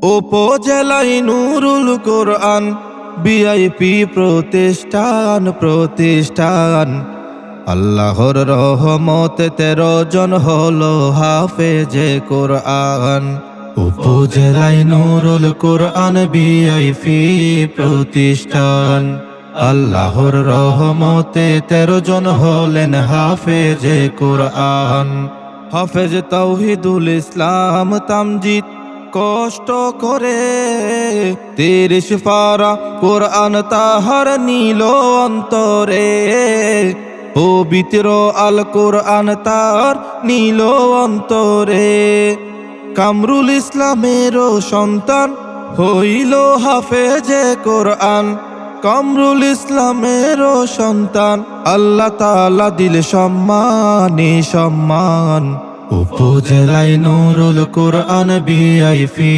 উপজেলায় নুরুল কোরআন ভিআইপি প্রতিষ্ঠান আল্লাহর রহমতে 13 জন হলো হাফেজে কোরআন। উপজেলায় নুরুল কোরআন ভিআইপি প্রতিষ্ঠান আল্লাহর রহমতে 13 জন হলেন হাফেজে কোরআন। হাফেজ তাওহিদুল ইসলাম তামজিদ কষ্ট করে 30 পারা কোরআন তাহার নীল অন্তরে। পবিত্র আল কোরআন তার নীল অন্তরে। কামরুল ইসলামেরও সন্তান হইল হাফেজে কোরআন। কামরুল ইসলামেরও সন্তান আল্লাহ তাআলা দিলে সম্মান। উপজেলায় নুরুল কোরআন ভিআইপি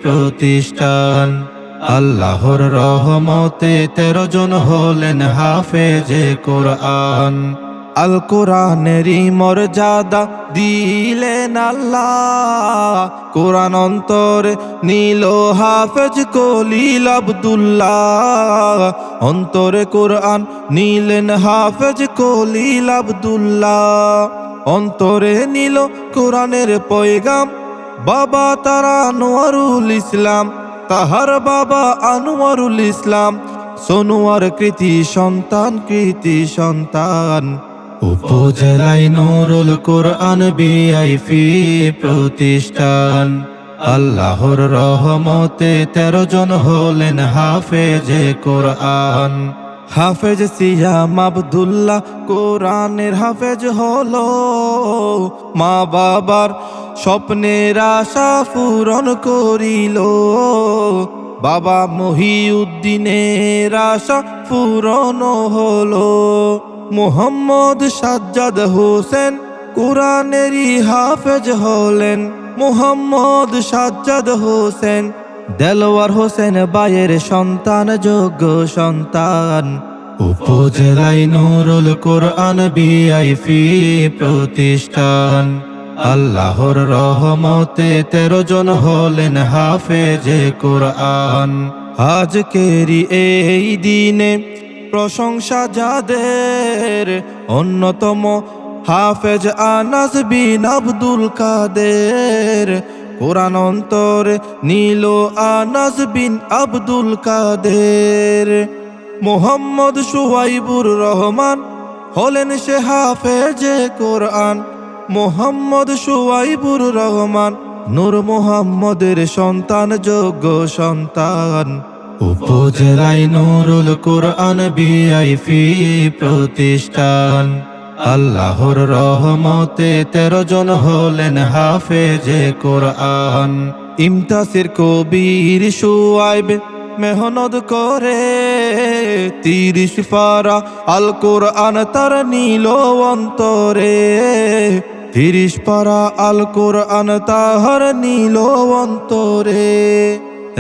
প্রতিষ্ঠান আল্লাহর রহমতে 13 জন হলেন হাফেজে কোরআন। আল কোরআনেরই মর্যাদা দিলেন আল্লাহ, কোরআন অন্তরে নীল হাফেজ কলিল আব্দুল্লাহ। অন্তরে কোরআন নিলেন হাফেজ কলিল আব্দুল্লাহ। অন্তরে নিল কোরআনের পয়গাম বাবা তারা আনোয়ারুল ইসলাম। তাহার বাবা আনোয়ারুল ইসলাম সোনোয়ার কৃতি সন্তান। উপজেলায় নুরুল কোরআন ভিআইপি প্রতিষ্ঠান আল্লাহর রহমতে 13 জন হলেন হাফেজে কোরআন। হাফেজ সিয়াম আব্দুল্লাহ কোরআনের হাফেজ হলো, মা বাবার স্বপ্নের আশা পূরণ করিল। বাবা মহিউদ্দিনের আশা পূরণ হলো। মুহাম্মদ সাজ্জাদ হোসেন কোরআনেরই হাফেজ হলেন। মুহাম্মদ সাজ্জাদ হোসেন দেলোয়ার হোসেন বায়ের সন্তান, যোগ্য সন্তান। উপজেলায় নুরুল কোরআন ভিআইপি প্রতিষ্ঠান আল্লাহর রহমতে 13 জন হলেন হাফেজে কোরআন। আজকেরই এই দিনে প্রশংসা যাদের, অন্যতম হাফেজ আনাস বিন আব্দুল কাদের। কোরআন অন্তরে নীল আনাস বিন আব্দুল কাদের। মোহাম্মদ সুয়াইবুর রহমান হলেন সে হাফেজে কোরআন। মোহাম্মদ সুয়াইবুর রহমান নূর মোহাম্মদের সন্তান, যোগ্য সন্তান। উপজেলায় নুরুল কোরআন ভিআইপি প্রতিষ্ঠান আল্লাহর রহমতে 13 জন হলেন হাফেজে কোরআন। ইমতাসির কবির সুয়াইব মেহনত করে 30 পারা আল কোরআন তার নীল অন্তরে। 30 পারা আল কোরআন তাহার নীল অন্তরে।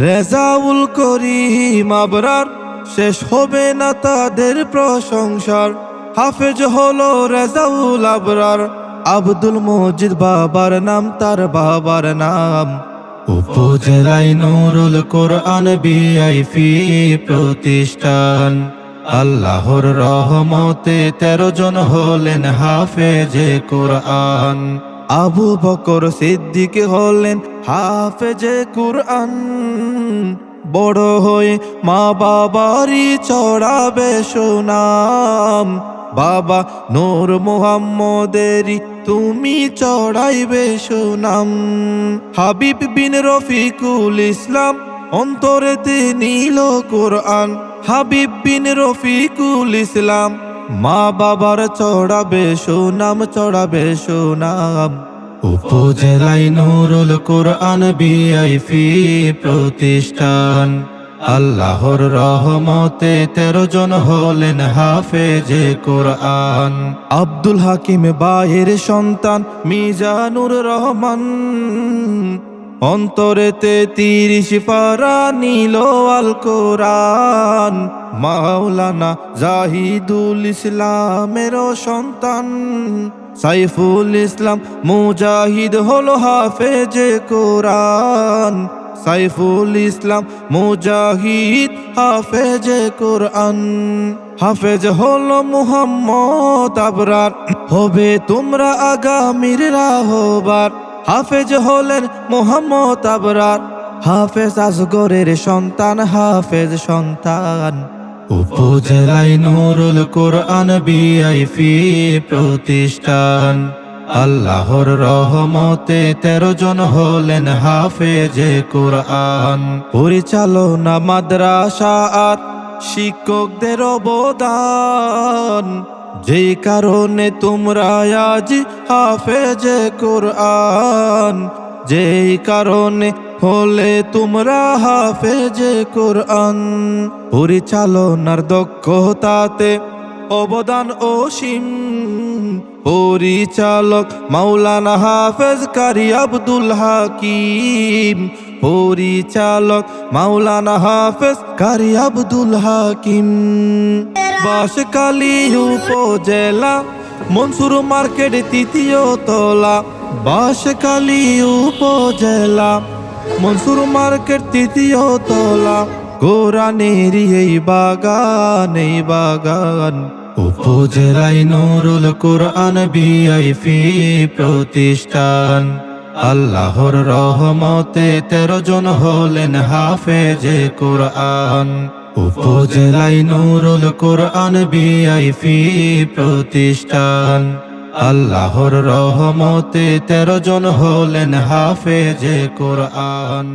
রেজাউল করিম আবরার শেষ হবে না তাদের প্রশংসার। হাফেজ হলো রেজাউল আবরার, আব্দুল মজিদ বাবার নাম, তার বাবার নাম। উপজেলায় নুরুল কোরআন ভিআইপি প্রতিষ্ঠান আল্লাহর রহমতে 13 জন হলেন হাফেজে কোরআন। আবু বকর সিদ্দিক হলেন হাফেজে কোরআন। বড় হয়ে মা বাবারই চড়াবে সুনাম। বাবা নূর মুহাম্মদেরই তুমি চড়াইবে সুনাম। হাবিব বিন রফিকুল ইসলাম অন্তরেতে নীল কোরআন। হাবিব বিন রফিকুল ইসলাম মা বাবার চড়াবে সুনাম। উপজেলায় নুরুল কোরআন ভিআইপি প্রতিষ্ঠান আল্লাহর রহমতে 13 জন হলেন হাফেজে কোরআন। আব্দুল হাকিম বায়ের সন্তান মিজানুর রহমান অন্তরেতে 30 পারা নীল আল কোরআন। মাওলানা জাহিদুল ইসলামেরও সন্তান সাইফুল ইসলাম মুজাহিদ হলো হাফেজে কোরআন। সাইফুল ইসলাম মুজাহিদ হাফেজে কোরআন। হাফেজ হলো মুহাম্মদ আবরার, হবে তোমরা আগামীর রাহবার। হাফেজ হলেন মুহাম্মদ আবরার, হাফেজ আসগরের সন্তান, হাফেজ সন্তান। উপজেলায় নুরুল কোরআন ভিআইপি প্রতিষ্ঠান। আল্লাহর রহমতে 13 জন হলেন হাফেজে কোরআন। পরিচালনা মাদ্রাসা আর শিক্ষকদের অবদান, যেই কারণে তোমরা আজ হাফেজে কোরআন। যেই কারণে হলে তোমরা হাফেজে কোরআন। পরিচালনার দক্ষতাতে অবদান অসীম, পরিচালক মাওলানা হাফেজ কারি আব্দুল হাকিম। পরিচালক মাওলানা হাফেজ কারি আব্দুল হাকিম। বাঁশখালী উপজেলা মনসুর মার্কেট 3য় তলা। বাঁশখালী উপজেলা মনসুর মার্কেট 3য় তলা। কোরআনের এই বাগান, এই বাগান। উপজেলায় নুরুল কোরআন ভিআইপি প্রতিষ্ঠান। আল্লাহর রহমতে 13 জন হলেন হাফেজে কোরআন। উপজেলায় নুরুল কোরআন ভিআইপি প্রতিষ্ঠান। আল্লাহর রহমতে 13 জন হলেন হাফেজে কোরআন।